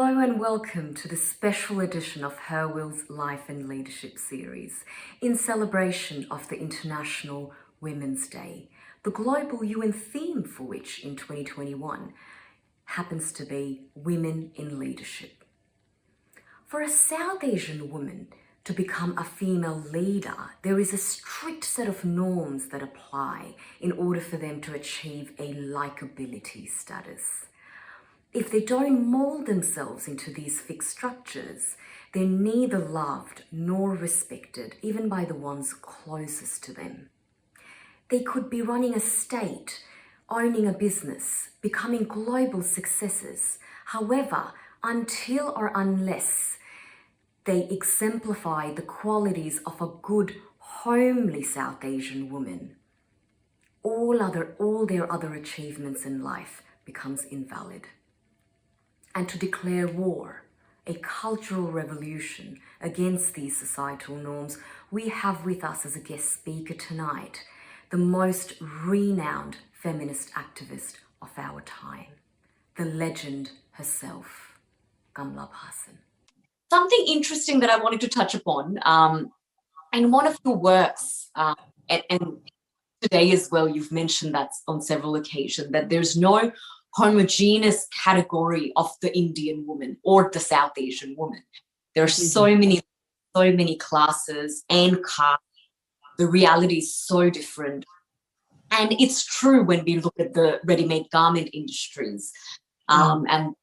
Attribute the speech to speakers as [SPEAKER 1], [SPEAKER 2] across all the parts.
[SPEAKER 1] Hello and welcome to the special edition of Her Will's Life and Leadership series in celebration of the International Women's Day, the global UN theme for which in 2021 happens to be Women in Leadership. For a South Asian woman to become a female leader, there is a strict set of norms that apply in order for them to achieve a likability status. If they don't mold themselves into these fixed structures, they're neither loved nor respected, even by the ones closest to them. They could be running a state, owning a business, becoming global successes. However, until or unless they exemplify the qualities of a good, homely South Asian woman, all their other achievements in life becomes invalid. And to declare war, a cultural revolution against these societal norms, we have with us as a guest speaker tonight the most renowned feminist activist of our time, the legend herself, Kamla Bhasan.
[SPEAKER 2] Something interesting that I wanted to touch upon, in one of your works, and today as well, you've mentioned that on several occasions, that there's no homogeneous category of the Indian woman or the South Asian woman. There are so many classes and castes. The reality is so different. And it's true when we look at the ready-made garment industries and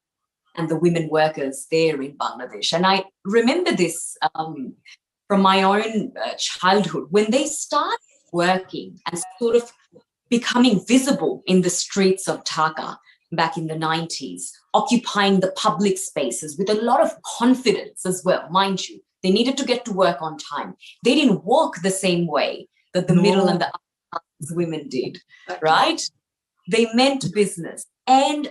[SPEAKER 2] the women workers there in Bangladesh. And I remember this from my own childhood, when they started working and sort of becoming visible in the streets of Dhaka back in the 90s, occupying the public spaces with a lot of confidence as well, mind you. They needed to get to work on time. They didn't walk the same way that the middle and the upper class women did, right? They meant business. And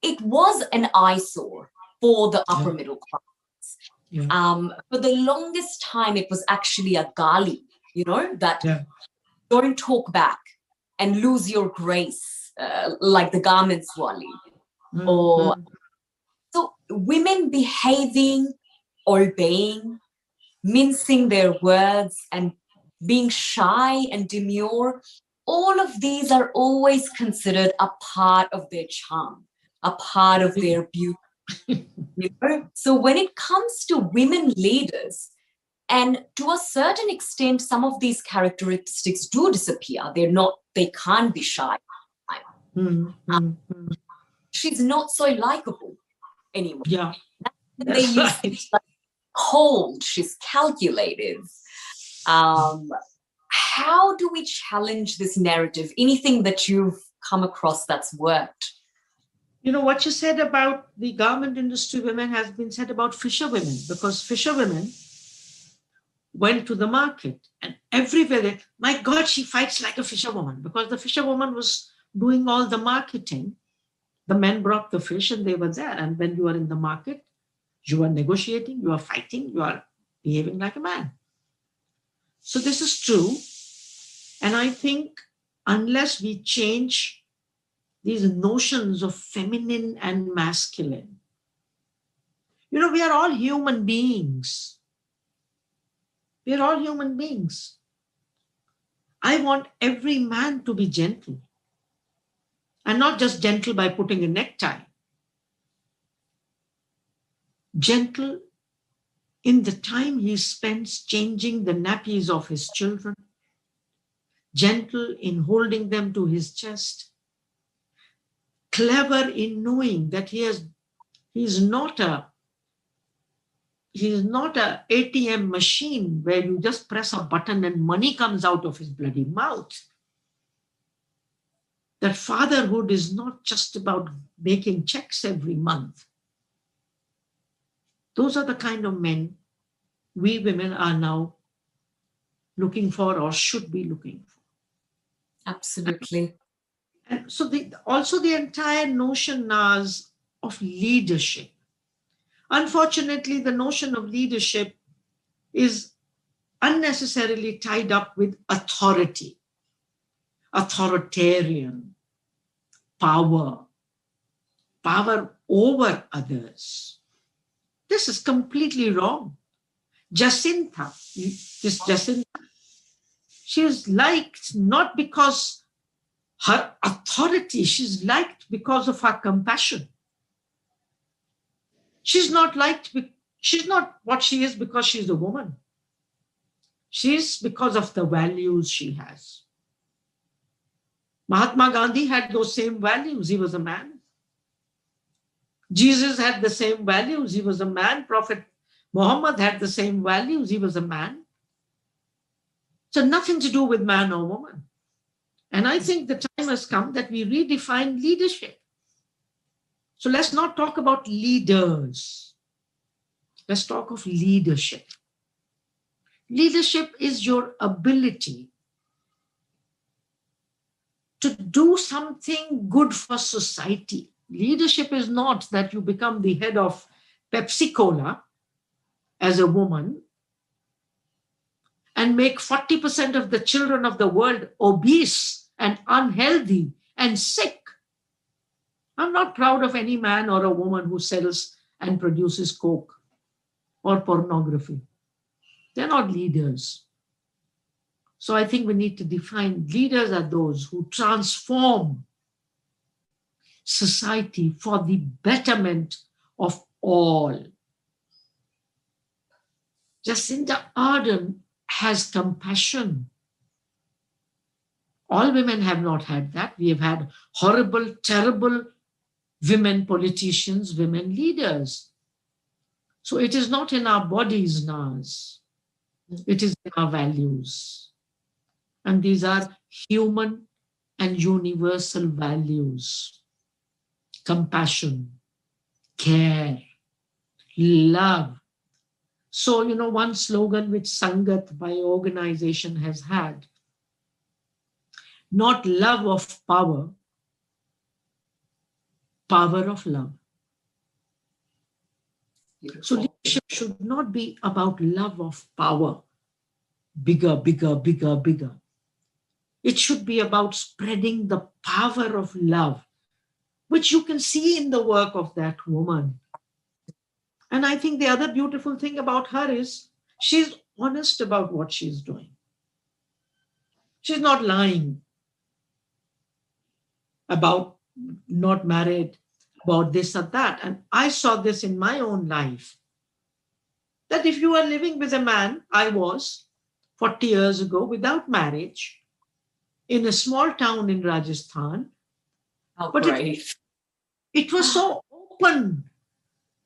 [SPEAKER 2] it was an eyesore for the upper middle class. For the longest time, it was actually a gali, that don't talk back and lose your grace. Like the garments wali, or so women behaving, obeying, mincing their words, and being shy and demure. All of these are always considered a part of their charm, a part of their beauty. So when it comes to women leaders, and to a certain extent, some of these characteristics do disappear. They can't be shy. She's not so likable anymore. They use things like cold, she's calculated. How do we challenge this narrative? Anything that you've come across that's worked?
[SPEAKER 3] What you said about the garment industry women has been said about fisherwomen, because fisherwomen went to the market and everywhere, my God, she fights like a fisherwoman, because the fisherwoman was doing all the marketing. The men brought the fish and they were there. And when you are in the market, you are negotiating, you are fighting, you are behaving like a man. So this is true. And I think unless we change these notions of feminine and masculine, we are all human beings. We are all human beings. I want every man to be gentle. And not just gentle by putting a necktie. Gentle in the time he spends changing the nappies of his children. Gentle in holding them to his chest. Clever in knowing that he is not a ATM machine where you just press a button and money comes out of his bloody mouth. That fatherhood is not just about making checks every month. Those are the kind of men we women are now looking for, or should be looking for.
[SPEAKER 2] Absolutely.
[SPEAKER 3] And so also the entire notion, Naaz, of leadership. Unfortunately, the notion of leadership is unnecessarily tied up with authority, authoritarian, power over others. This is completely wrong. Jacinta, this Jacinta, she is liked not because her authority, she's liked because of her compassion. She's not liked, she's not what she is because she's a woman. She's because of the values she has. Mahatma Gandhi had those same values. He was a man. Jesus had the same values. He was a man. Prophet Muhammad had the same values. He was a man. So nothing to do with man or woman. And I think the time has come that we redefine leadership. So let's not talk about leaders. Let's talk of leadership. Leadership is your ability to do something good for society. Leadership is not that you become the head of Pepsi Cola as a woman and make 40% of the children of the world obese and unhealthy and sick. I'm not proud of any man or a woman who sells and produces coke or pornography. They're not leaders. So I think we need to define leaders are those who transform society for the betterment of all. Jacinta Ardern has compassion. All women have not had that. We have had horrible, terrible women politicians, women leaders. So it is not in our bodies, Naaz. It is in our values. And these are human and universal values. Compassion, care, love. So, one slogan which Sangat, my organization, has had, not love of power, power of love. Beautiful. So leadership should not be about love of power, bigger, bigger, bigger, bigger. It should be about spreading the power of love, which you can see in the work of that woman. And I think the other beautiful thing about her is she's honest about what she's doing. She's not lying about not married, about this or that. And I saw this in my own life, that if you are living with a man, I was 40 years ago without marriage in a small town in Rajasthan.
[SPEAKER 2] Oh,
[SPEAKER 3] but it was so open.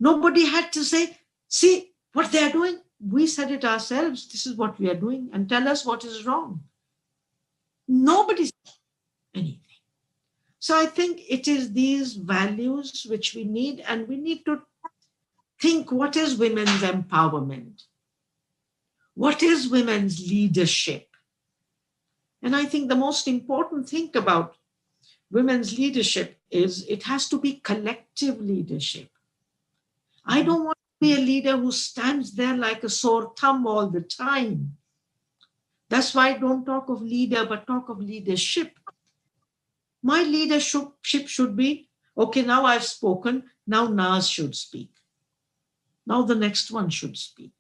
[SPEAKER 3] Nobody had to say, see what they're doing. We said it ourselves. This is what we are doing and tell us what is wrong. Nobody said anything. So I think it is these values which we need, and we need to think, what is women's empowerment? What is women's leadership? And I think the most important thing about women's leadership is it has to be collective leadership. I don't want to be a leader who stands there like a sore thumb all the time. That's why I don't talk of leader, but talk of leadership. My leadership should be, okay, now I've spoken, now Naaz should speak. Now the next one should speak.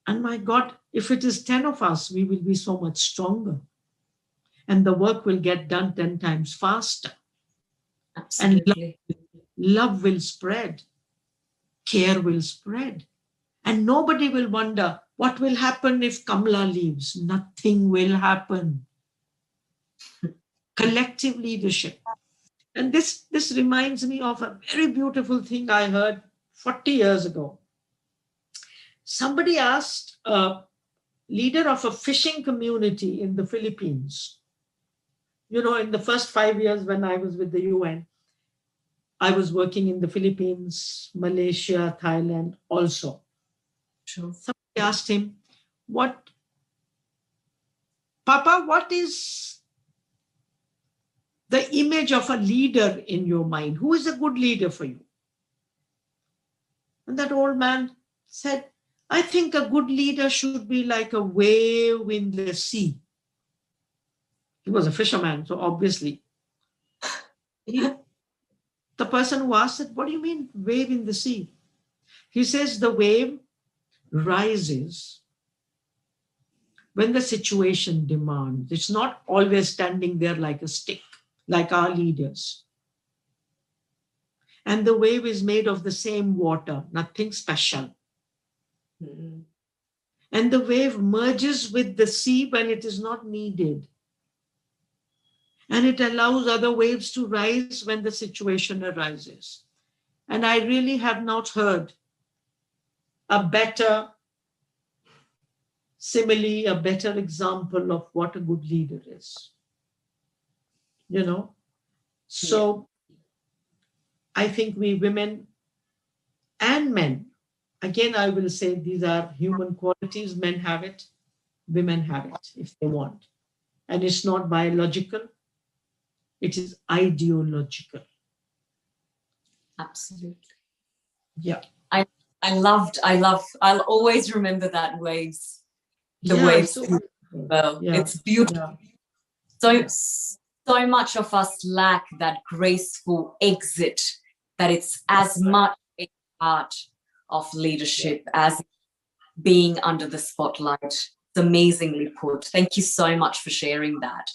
[SPEAKER 3] And my God, if it is 10 of us, we will be so much stronger. And the work will get done 10 times faster.
[SPEAKER 2] Absolutely.
[SPEAKER 3] And love will spread. Care will spread. And nobody will wonder, what will happen if Kamala leaves? Nothing will happen. Collective leadership. And this reminds me of a very beautiful thing I heard 40 years ago. Somebody asked a leader of a fishing community in the Philippines. In the first 5 years when I was with the UN, I was working in the Philippines, Malaysia, Thailand also.
[SPEAKER 2] Sure.
[SPEAKER 3] Somebody asked him, Papa, what is the image of a leader in your mind? Who is a good leader for you? And that old man said, I think a good leader should be like a wave in the sea. He was a fisherman, so obviously. The person who asked it, what do you mean wave in the sea? He says the wave rises when the situation demands. It's not always standing there like a stick, like our leaders. And the wave is made of the same water, nothing special.
[SPEAKER 2] Mm.
[SPEAKER 3] And the wave merges with the sea when it is not needed. And it allows other waves to rise when the situation arises. And I really have not heard a better simile, a better example of what a good leader is. You know? So I think we women and men, again, I will say these are human qualities. Men have it, women have it if they want. And it's not biological, it is ideological.
[SPEAKER 2] Absolutely.
[SPEAKER 3] Yeah.
[SPEAKER 2] I'll always remember that waves. The
[SPEAKER 3] Yeah,
[SPEAKER 2] waves.
[SPEAKER 3] so
[SPEAKER 2] Well,
[SPEAKER 3] yeah.
[SPEAKER 2] it's beautiful.
[SPEAKER 3] Yeah.
[SPEAKER 2] So much of us lack that graceful exit, that it's as much a part of leadership as being under the spotlight. It's amazingly put. Thank you so much for sharing that.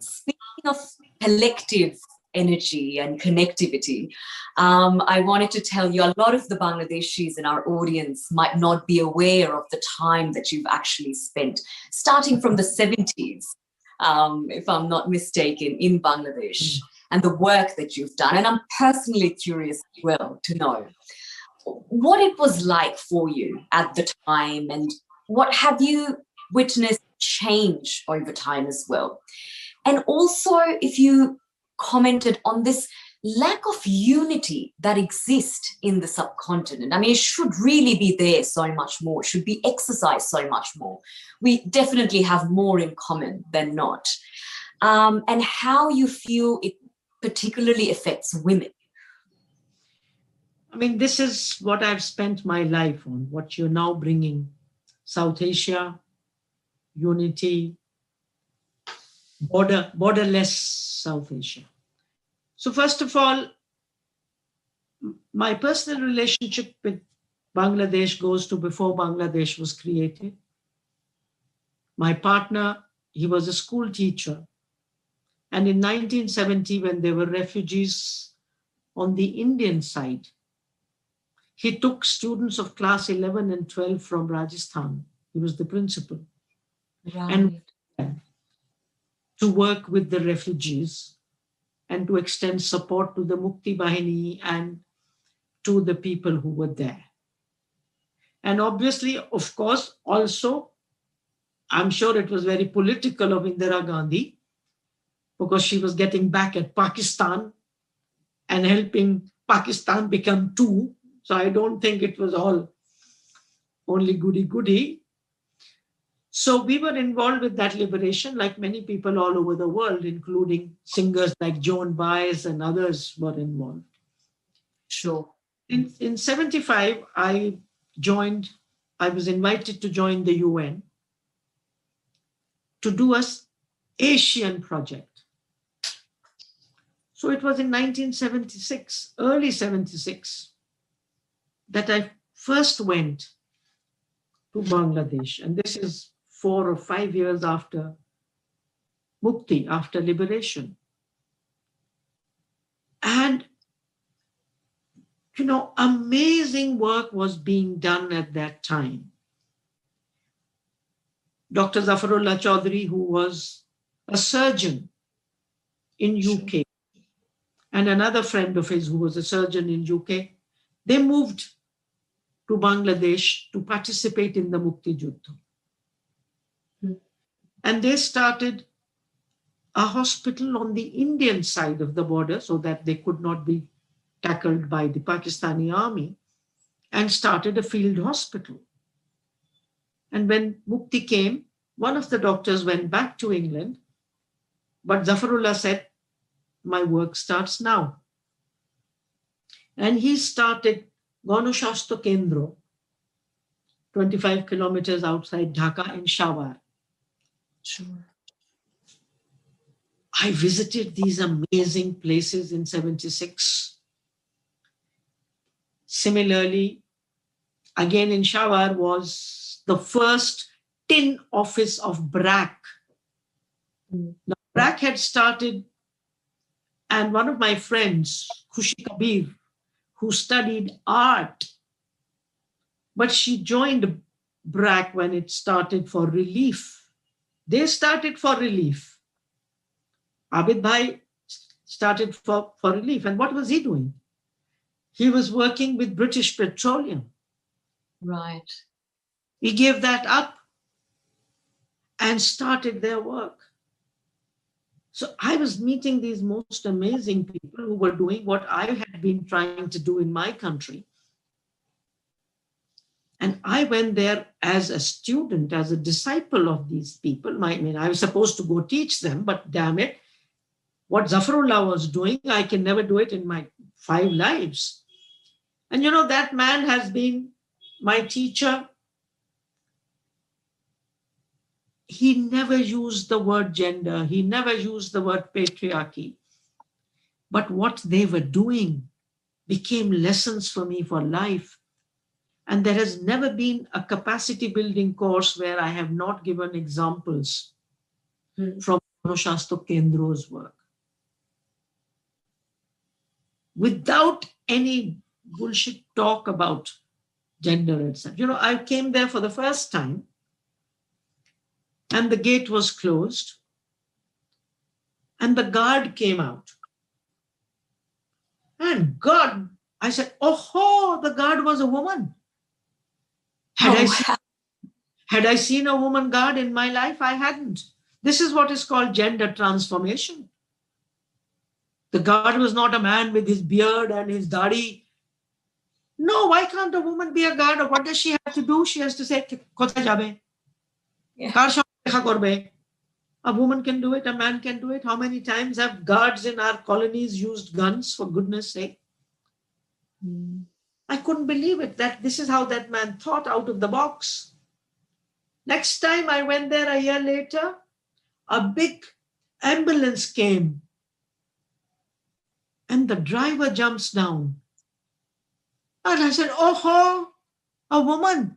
[SPEAKER 2] Speaking of collective energy and connectivity, I wanted to tell you a lot of the Bangladeshis in our audience might not be aware of the time that you've actually spent, starting from the 70s, if I'm not mistaken, in Bangladesh, and the work that you've done. And I'm personally curious as well to know what it was like for you at the time, and what have you witnessed change over time as well. And also, if you commented on this lack of unity that exists in the subcontinent. I mean, it should really be there so much more, it should be exercised so much more. We definitely have more in common than not. And how you feel it particularly affects women.
[SPEAKER 3] I mean, this is what I've spent my life on, what you're now bringing. South Asia, unity, borderless South Asia. So first of all, my personal relationship with Bangladesh goes to before Bangladesh was created. My partner, he was a school teacher. And in 1970, when there were refugees on the Indian side, he took students of class 11 and 12 from Rajasthan. He was the principal.
[SPEAKER 2] Right.
[SPEAKER 3] And to work with the refugees and to extend support to the Mukti Bahini and to the people who were there. And obviously, of course, also, I'm sure it was very political of Indira Gandhi, because she was getting back at Pakistan and helping Pakistan become two. So I don't think it was all only goody-goody. So we were involved with that liberation, like many people all over the world, including singers like Joan Baez and others were involved.
[SPEAKER 2] Sure.
[SPEAKER 3] In 75, I was invited to join the UN to do an Asian project. So it was in 1976, early 76, that I first went to Bangladesh. And this is 4 or 5 years after Mukti, after liberation. And, amazing work was being done at that time. Dr. Zafarullah Chaudhry, who was a surgeon in UK, and another friend of his who was a surgeon in UK, they moved to Bangladesh to participate in the Mukti Juddha. And they started a hospital on the Indian side of the border so that they could not be tackled by the Pakistani army, and started a field hospital. And when Mukti came, one of the doctors went back to England, but Zafarullah said, my work starts now. And he started Ganashastha Kendra, 25 kilometers outside Dhaka in Shawar.
[SPEAKER 2] Sure.
[SPEAKER 3] I visited these amazing places in 76. Similarly, again in Shawar was the first tin office of BRAC. Now, BRAC had started, and one of my friends, Khushi Kabir, who studied art, but she joined BRAC when it started for relief. They started for relief. Abid Bhai started for relief. And what was he doing? He was working with British Petroleum.
[SPEAKER 2] Right.
[SPEAKER 3] He gave that up and started their work. So I was meeting these most amazing people who were doing what I had been trying to do in my country. And I went there as a student, as a disciple of these people. I was supposed to go teach them, but damn it, what Zafarullah was doing, I can never do it in my 5 lives. And that man has been my teacher. He never used the word gender. He never used the word patriarchy. But what they were doing became lessons for me for life. And there has never been a capacity building course where I have not given examples from Manushastha Kendro's work. Without any bullshit talk about gender itself. I came there for the first time and the gate was closed and the guard came out. And God, I said, oh, the guard was a woman. Had I seen a woman guard in my life? I hadn't. This is what is called gender transformation. The guard was not a man with his beard and his dadi. No, why can't a woman be a guard? Or what does she have to do? She has to say, "Kothay jabe?" A woman can do it, a man can do it. How many times have guards in our colonies used guns, for goodness sake? I couldn't believe it, that this is how that man thought out of the box. Next time I went there a year later, a big ambulance came and the driver jumps down. And I said, oh, a woman,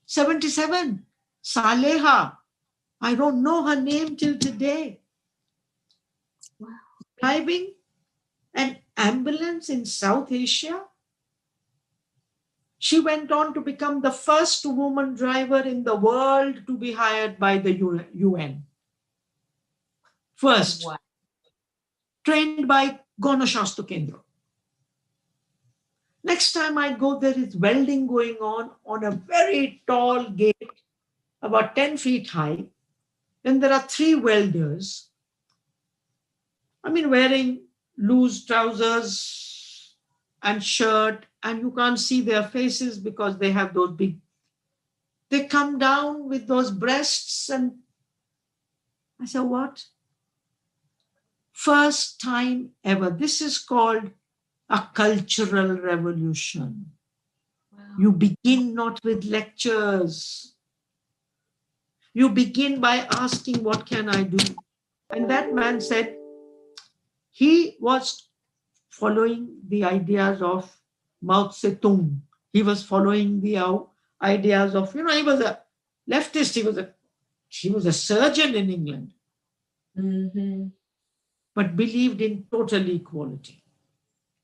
[SPEAKER 3] 77, Saleha. I don't know her name till today.
[SPEAKER 2] Wow.
[SPEAKER 3] Driving an ambulance in South Asia. She went on to become the first woman driver in the world to be hired by the UN. First.
[SPEAKER 2] Wow.
[SPEAKER 3] Trained by Gaunashastha Kendra. Next time I go, there is welding going on a very tall gate, about 10 feet high. And there are 3 welders. Wearing loose trousers and shirt, and you can't see their faces because they have those big. They come down with those breasts, and I said, what? First time ever. This is called a cultural revolution.
[SPEAKER 2] Wow.
[SPEAKER 3] You begin not with lectures. You begin by asking, what can I do? And that man said he was following the ideas of Mao Zedong. He was following the ideas of, he was a leftist. He was a surgeon in England. But believed in total equality.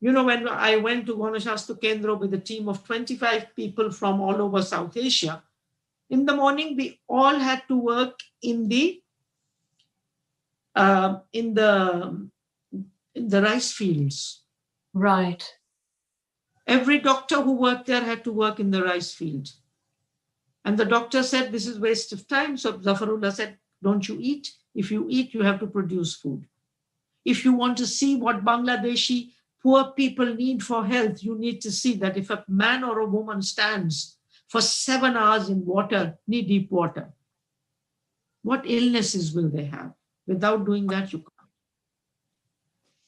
[SPEAKER 3] When I went to Gaunashastha Kendra with a team of 25 people from all over South Asia, in the morning, we all had to work in the rice fields.
[SPEAKER 2] Right.
[SPEAKER 3] Every doctor who worked there had to work in the rice field. And the doctor said, this is waste of time. So Zafarullah said, don't you eat? If you eat, you have to produce food. If you want to see what Bangladeshi poor people need for health, you need to see that if a man or a woman stands for 7 hours in water, knee-deep water, what illnesses will they have? Without doing that, you can't.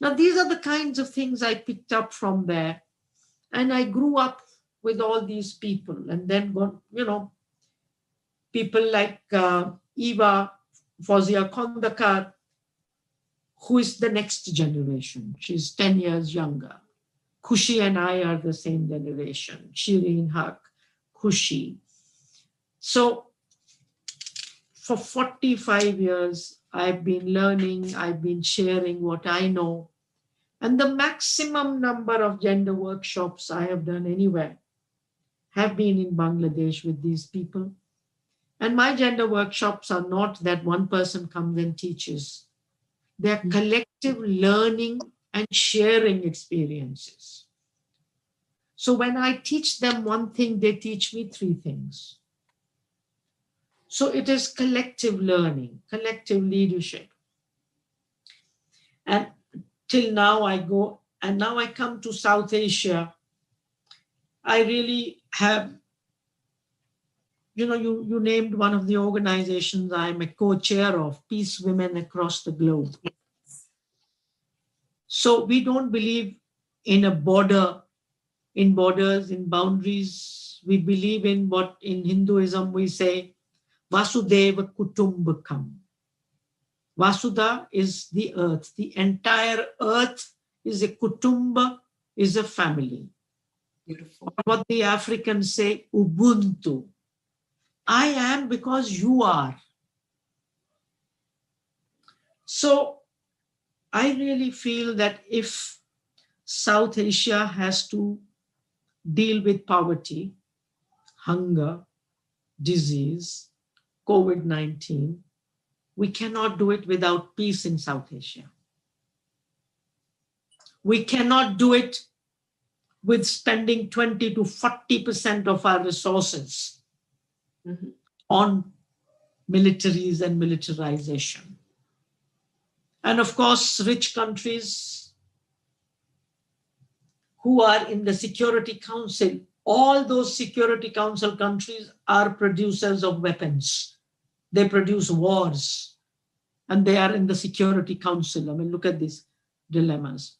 [SPEAKER 3] Now, these are the kinds of things I picked up from there. And I grew up with all these people. And then, people like Eva Fozia Kondakar, who is the next generation. She's 10 years younger. Khushi and I are the same generation. Shireen, Haq, Khushi. So for 45 years, I've been learning, I've been sharing what I know. And the maximum number of gender workshops I have done anywhere have been in Bangladesh with these people. And my gender workshops are not that one person comes and teaches. They're collective learning and sharing experiences. So when I teach them one thing, they teach me three things. So it is collective learning, collective leadership. And till now I go, and now I come to South Asia. I really have, you named one of the organizations I'm a co-chair of, Peace Women Across the Globe. So we don't believe in a border, in borders, in boundaries. We believe in what in Hinduism we say, Vasudeva Kutumbakam. Vasuda is the earth. The entire earth is a kutumba, is a family.
[SPEAKER 2] Beautiful.
[SPEAKER 3] What the Africans say, Ubuntu. I am because you are. So I really feel that if South Asia has to deal with poverty, hunger, disease, COVID-19, we cannot do it without peace in South Asia. We cannot do it with spending 20 to 40% of our resources on militaries and militarization. And of course, rich countries who are in the Security Council, all those Security Council countries are producers of weapons. They produce wars, and they are in the Security Council. I mean, look at these dilemmas.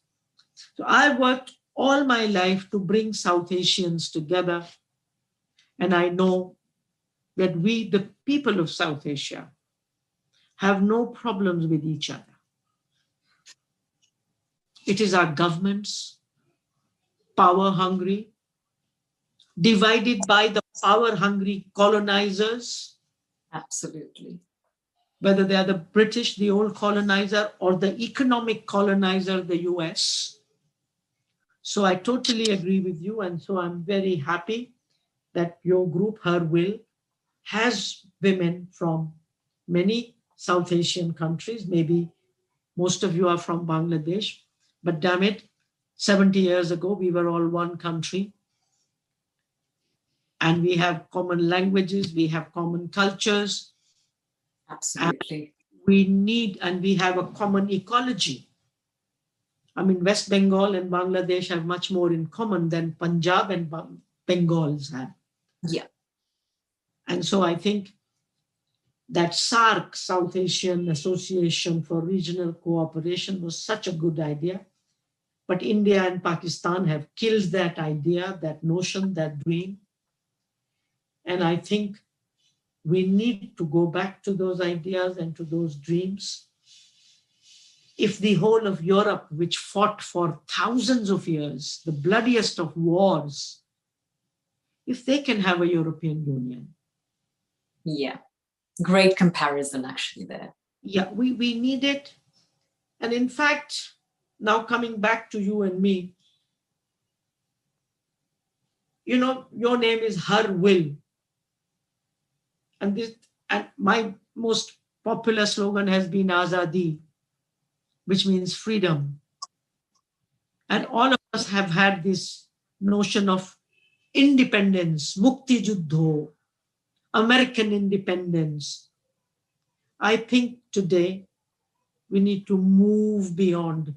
[SPEAKER 3] So I worked all my life to bring South Asians together. And I know that we, the people of South Asia, have no problems with each other. It is our governments, power hungry, divided by the power hungry colonizers.
[SPEAKER 2] Absolutely.
[SPEAKER 3] Whether they are the British, the old colonizer, or the economic colonizer, the US. So I totally agree with you. And so I'm very happy that your group, Her Will, has women from many South Asian countries. Maybe most of you are from Bangladesh, but damn it, 70 years ago, we were all one country. And we have common languages, we have common cultures.
[SPEAKER 2] Absolutely.
[SPEAKER 3] We need, and we have a common ecology. I mean, West Bengal and Bangladesh have much more in common than Punjab and Bengals have.
[SPEAKER 2] Yeah.
[SPEAKER 3] And so I think that SAARC, South Asian Association for Regional Cooperation, was such a good idea. But India and Pakistan have killed that idea, that notion, that dream. And I think we need to go back to those ideas and to those dreams. If the whole of Europe, which fought for thousands of years, the bloodiest of wars, if they can have a European Union.
[SPEAKER 2] Yeah. Great comparison actually there.
[SPEAKER 3] Yeah, we need it. And in fact, now coming back to you and me, your name is Her Will. And my most popular slogan has been Azadi, which means freedom. And all of us have had this notion of independence, Mukti Juddho, American independence. I think today we need to move beyond.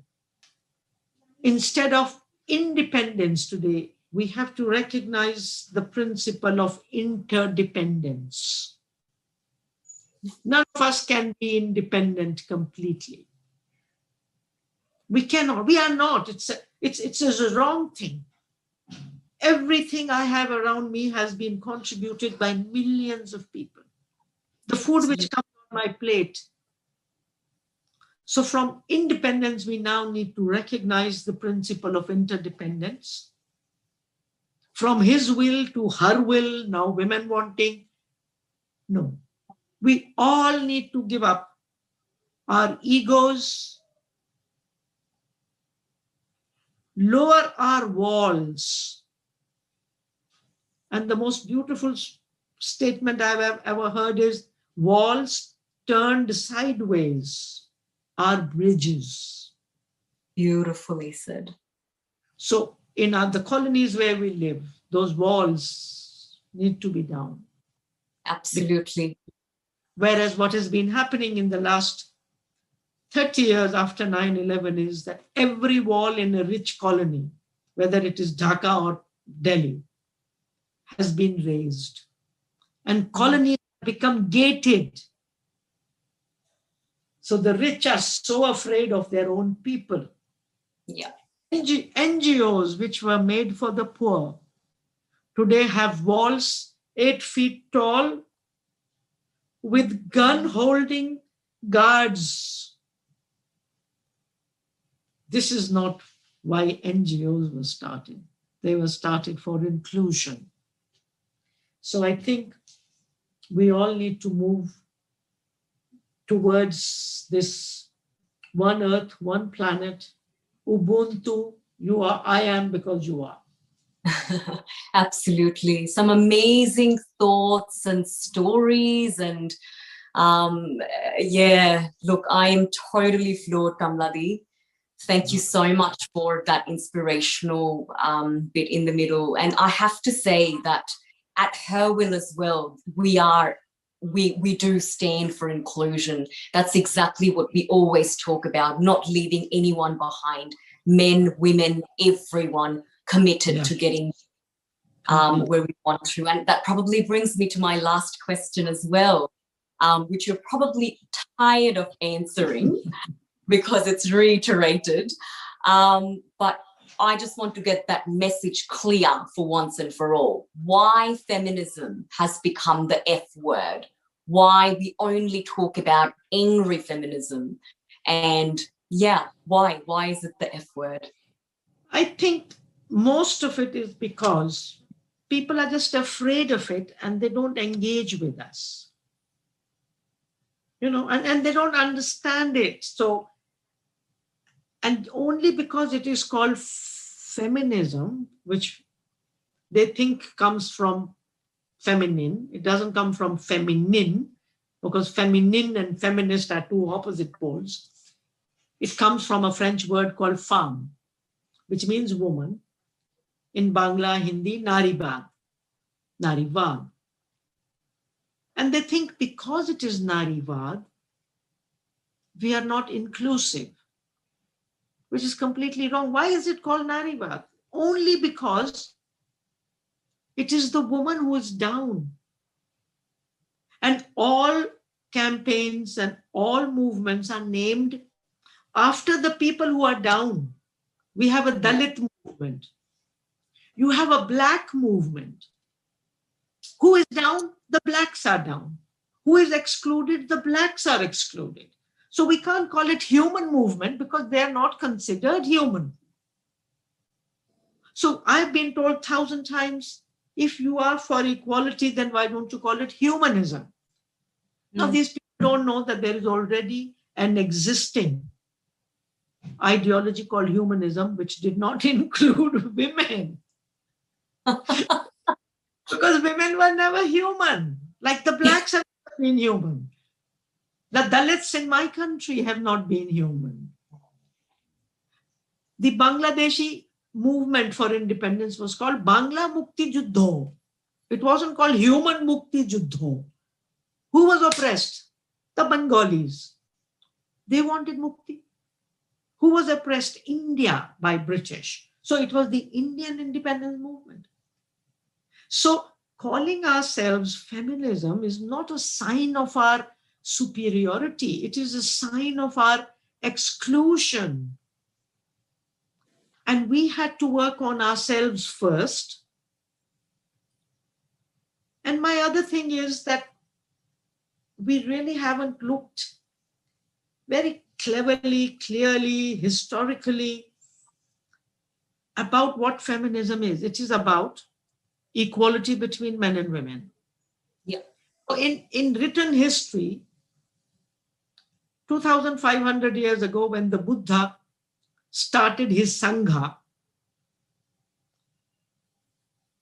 [SPEAKER 3] Instead of independence today, we have to recognize the principle of interdependence. None of us can be independent completely. We cannot, we are not. It's a wrong thing. Everything I have around me has been contributed by millions of people. The food which comes on my plate So from independence, we now need to recognize the principle of interdependence. From his will to her will, now women wanting. No, we all need to give up our egos, lower our walls. And the most beautiful statement I've ever heard is, walls turned sideways are bridges.
[SPEAKER 2] Beautifully said.
[SPEAKER 3] So in the colonies where we live, those walls need to be down.
[SPEAKER 2] Absolutely.
[SPEAKER 3] Whereas what has been happening in the last 30 years after 9/11 is that every wall in a rich colony, whether it is Dhaka or Delhi, has been raised. And colonies have become gated. So the rich are so afraid of their own people.
[SPEAKER 2] Yeah.
[SPEAKER 3] NGOs, which were made for the poor, today have walls 8 feet tall with gun-holding guards. This is not why NGOs were started. They were started for inclusion. So I think we all need to move towards this one earth, one planet, Ubuntu, you are, I am because you are.
[SPEAKER 2] Absolutely. Some amazing thoughts and stories. And yeah, look, I am totally floored, Kamladi. Thank you so much for that inspirational bit in the middle. And I have to say that at Her Will as well, we do stand for inclusion. That's exactly what we always talk about, not leaving anyone behind. Men, women, everyone committed to getting where we want to. And that probably brings me to my last question as well, which you're probably tired of answering because it's reiterated. But I just want to get that message clear for once and for all. Why feminism has become the F word, why we only talk about angry feminism, and yeah, why is it the F word?
[SPEAKER 3] I think most of it is because people are just afraid of it and they don't engage with us. You know, and they don't understand it. So, and only because it is called feminism, which they think comes from feminine, it doesn't come from feminine, because feminine and feminist are two opposite poles. It comes from a French word called femme, which means woman. In Bangla, Hindi, naribad, narivad. And they think because it is narivad, we are not inclusive, which is completely wrong. Why is it called narivad? Only because it is the woman who is down. And all campaigns and all movements are named after the people who are down. We have a Dalit movement. You have a black movement. Who is down? The blacks are down. Who is excluded? The blacks are excluded. So we can't call it human movement because they are not considered human. So I've been told 1,000 times, if you are for equality, then why don't you call it humanism? Now, these people don't know that there is already an existing ideology called humanism, which did not include women. Because women were never human, like the blacks have never been human. The Dalits in my country have not been human. The Bangladeshi movement for independence was called Bangla Mukti Juddho. It wasn't called Human Mukti Juddho. Who was oppressed? The Bengalis. They wanted mukti. Who was oppressed? India by British. So it was the Indian independence movement. So calling ourselves feminism is not a sign of our superiority. It is a sign of our exclusion. And we had to work on ourselves first. And my other thing is that we really haven't looked very cleverly, clearly, historically about what feminism is. It is about equality between men and women.
[SPEAKER 2] Yeah.
[SPEAKER 3] In written history, 2,500 years ago, when the Buddha started his Sangha,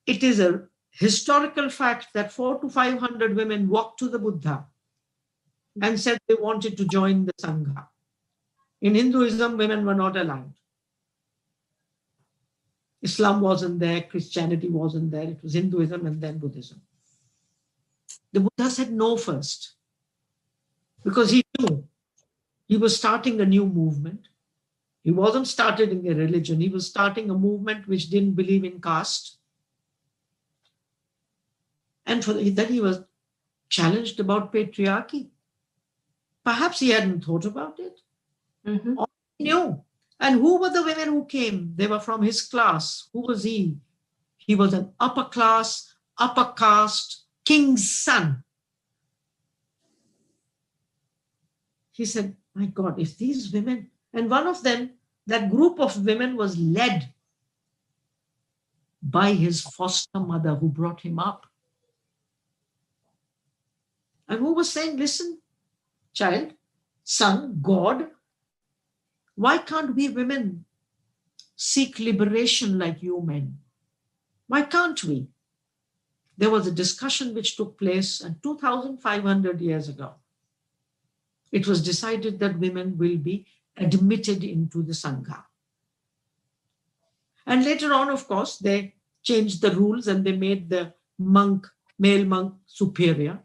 [SPEAKER 3] it is a historical fact that 400 to 500 women walked to the Buddha and said they wanted to join the Sangha. In Hinduism, women were not allowed. Islam wasn't there, Christianity wasn't there. It was Hinduism and then Buddhism. The Buddha said no first, because he knew he was starting a new movement. He wasn't starting a religion. He was starting a movement which didn't believe in caste. And for that, he was challenged about patriarchy. Perhaps he hadn't thought about it.
[SPEAKER 2] Mm-hmm.
[SPEAKER 3] Or he knew. And who were the women who came? They were from his class. Who was he? He was an upper class, upper caste, king's son. He said, my God, if these women, and one of them, that group of women was led by his foster mother who brought him up. And who was saying, listen, child, son, God, why can't we women seek liberation like you men? Why can't we? There was a discussion which took place 2,500 years ago. It was decided that women will be admitted into the Sangha. And later on, of course, they changed the rules and they made the monk, male monk, superior.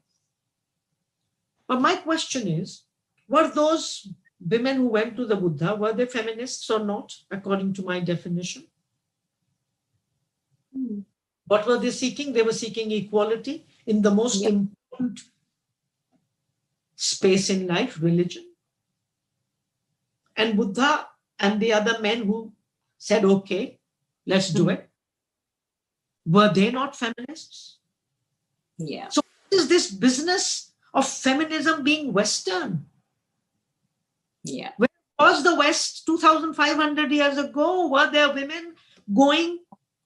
[SPEAKER 3] But my question is, were those women who went to the Buddha, were they feminists or not, according to my definition? What were they seeking? They were seeking equality in the most important space in life, religion. And Buddha and the other men who said, okay, let's do it, were they not feminists?
[SPEAKER 2] Yeah.
[SPEAKER 3] So what is this business of feminism being Western?
[SPEAKER 2] Yeah.
[SPEAKER 3] Where was the West 2,500 years ago? Were there women going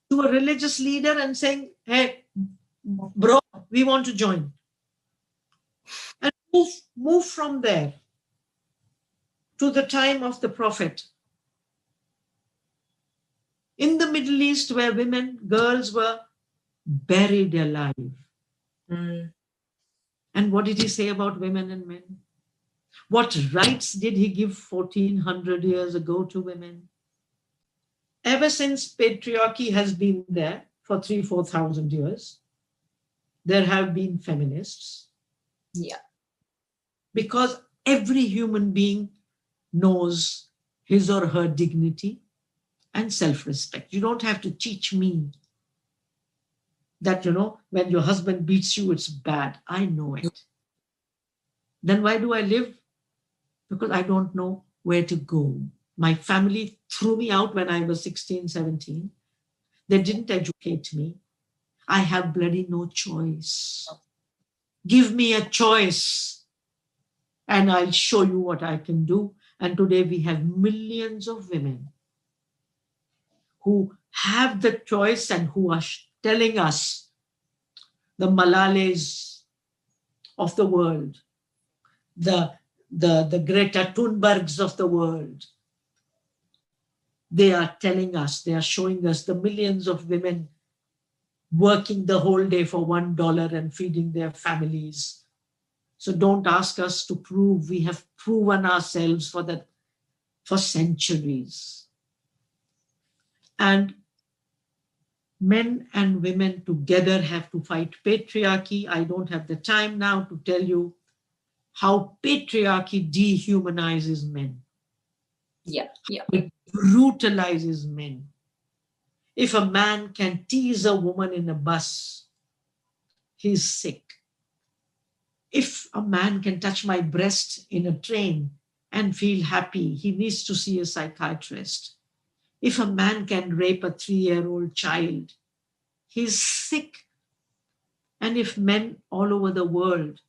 [SPEAKER 3] to a religious leader and saying, hey, bro, we want to join? And move from there to the time of the Prophet. In the Middle East, where women, girls were buried alive.
[SPEAKER 2] Mm.
[SPEAKER 3] And what did he say about women and men? What rights did he give 1,400 years ago to women? Ever since patriarchy has been there for 4,000 years, there have been feminists.
[SPEAKER 2] Yeah.
[SPEAKER 3] Because every human being knows his or her dignity and self-respect. You don't have to teach me that, when your husband beats you, it's bad. I know it. Then why do I live? Because I don't know where to go. My family threw me out when I was 16, 17. They didn't educate me. I have bloody no choice. Give me a choice and I'll show you what I can do. And today we have millions of women who have the choice and who are telling us, the Malales of the world, the Greta Thunbergs of the world, they are telling us, they are showing us the millions of women working the whole day for $1 and feeding their families. So don't ask us to prove. We have proven ourselves for centuries. And men and women together have to fight patriarchy. I don't have the time now to tell you how patriarchy dehumanizes men.
[SPEAKER 2] Yeah. Yeah.
[SPEAKER 3] It brutalizes men. If a man can tease a woman in a bus, he's sick. If a man can touch my breast in a train and feel happy, he needs to see a psychiatrist. If a man can rape a 3-year-old child, he's sick. And if men all over the world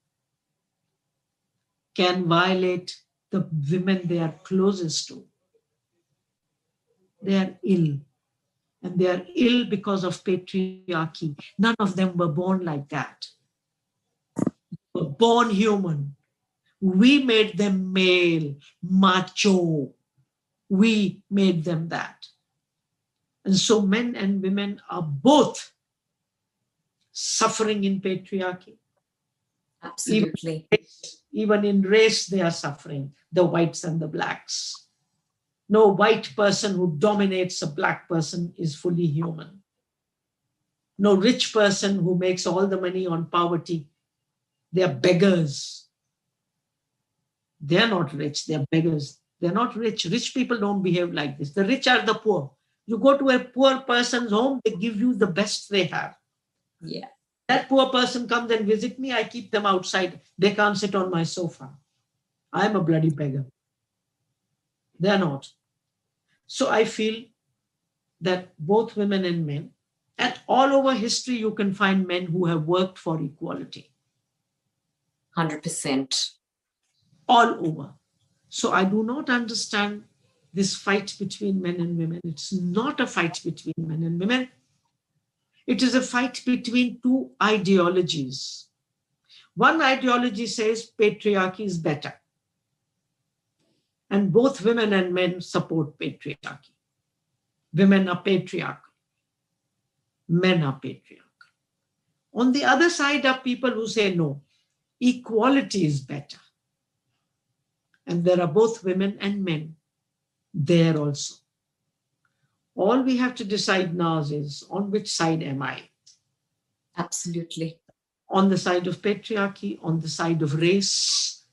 [SPEAKER 3] can violate the women they are closest to. They are ill. And they are ill because of patriarchy. None of them were born like that. They were born human. We made them male, macho. We made them that. And so men and women are both suffering in patriarchy.
[SPEAKER 2] Absolutely.
[SPEAKER 3] Even in race, they are suffering, the whites and the blacks. No white person who dominates a black person is fully human. No rich person who makes all the money on poverty, they are beggars. They are not rich, they are beggars. They're not rich. Rich people don't behave like this. The rich are the poor. You go to a poor person's home, they give you the best they have.
[SPEAKER 2] Yeah.
[SPEAKER 3] That poor person comes and visit me, I keep them outside. They can't sit on my sofa. I'm a bloody beggar. They're not. So I feel that both women and men, and all over history, you can find men who have worked for equality.
[SPEAKER 2] 100%.
[SPEAKER 3] All over. So I do not understand this fight between men and women. It's not a fight between men and women. It is a fight between two ideologies. One ideology says patriarchy is better. And both women and men support patriarchy. Women are patriarchal. Men are patriarchal. On the other side are people who say no, equality is better. And there are both women and men there also. All we have to decide now is on which side am I?
[SPEAKER 2] Absolutely.
[SPEAKER 3] On the side of patriarchy, on the side of race,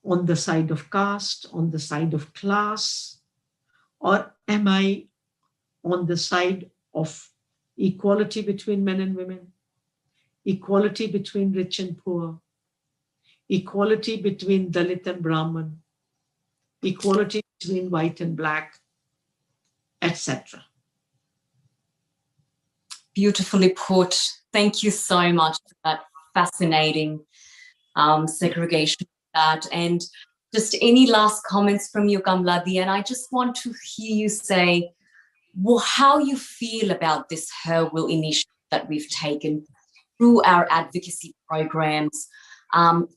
[SPEAKER 3] on the side of caste, on the side of class, or am I on the side of equality between men and women, equality between rich and poor, equality between Dalit and Brahman, equality between white and black, etc.
[SPEAKER 2] Beautifully put. Thank you so much for that fascinating segregation of that. And just any last comments from you, Kamladi? And I just want to hear you say, well, how you feel about this Her Will initiative that we've taken through our advocacy programs,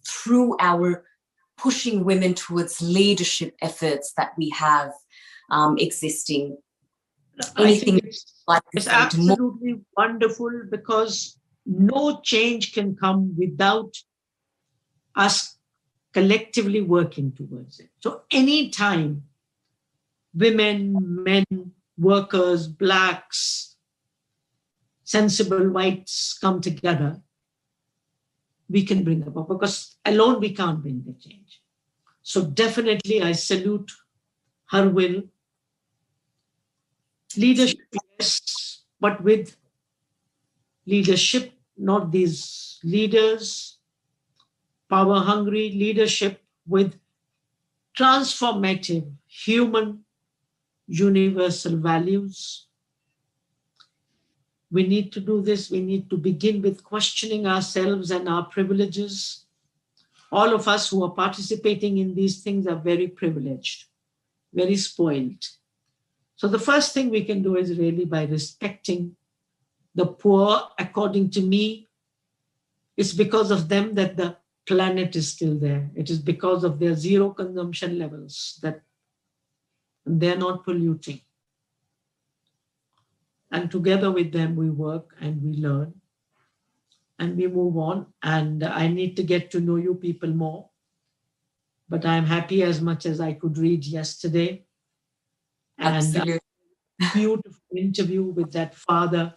[SPEAKER 2] through our pushing women towards leadership efforts that we have existing. Anything
[SPEAKER 3] it's absolutely wonderful, because no change can come without us collectively working towards it. So anytime women, men, workers, blacks, sensible whites come together, we can bring about, because alone we can't bring the change. So definitely I salute Her Will. Leadership, yes, but with leadership, not these leaders, power-hungry leadership with transformative, human, universal values. We need to do this. We need to begin with questioning ourselves and our privileges. All of us who are participating in these things are very privileged, very spoiled. So the first thing we can do is really by respecting the poor. According to me, it's because of them that the planet is still there. It is because of their zero consumption levels that they're not polluting. And together with them, we work and we learn and we move on. And I need to get to know you people more. But I'm happy as much as I could read yesterday. And
[SPEAKER 2] absolutely.
[SPEAKER 3] a beautiful interview with that father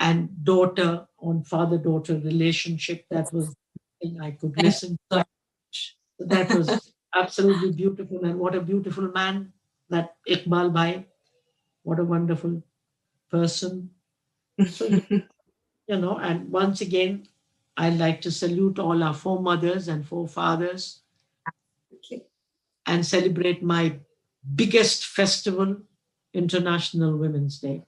[SPEAKER 3] and daughter on father-daughter relationship. That was the thing I could listen to. So that was absolutely beautiful. And what a beautiful man, that Iqbal Bhai. What a wonderful person. So, and once again, I'd like to salute all our foremothers and forefathers and celebrate my biggest festival, International Women's Day.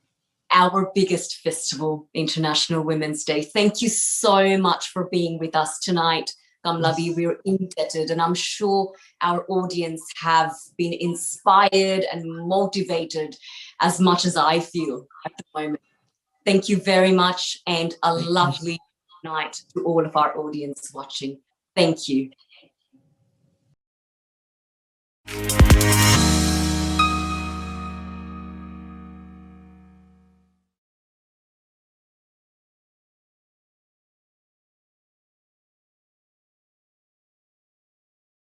[SPEAKER 2] Our biggest festival, International Women's Day. Thank you so much for being with us tonight, Kamlavi, we're indebted, and I'm sure our audience have been inspired and motivated as much as I feel at the moment. Thank you very much, and a lovely night to all of our audience watching. Thank you.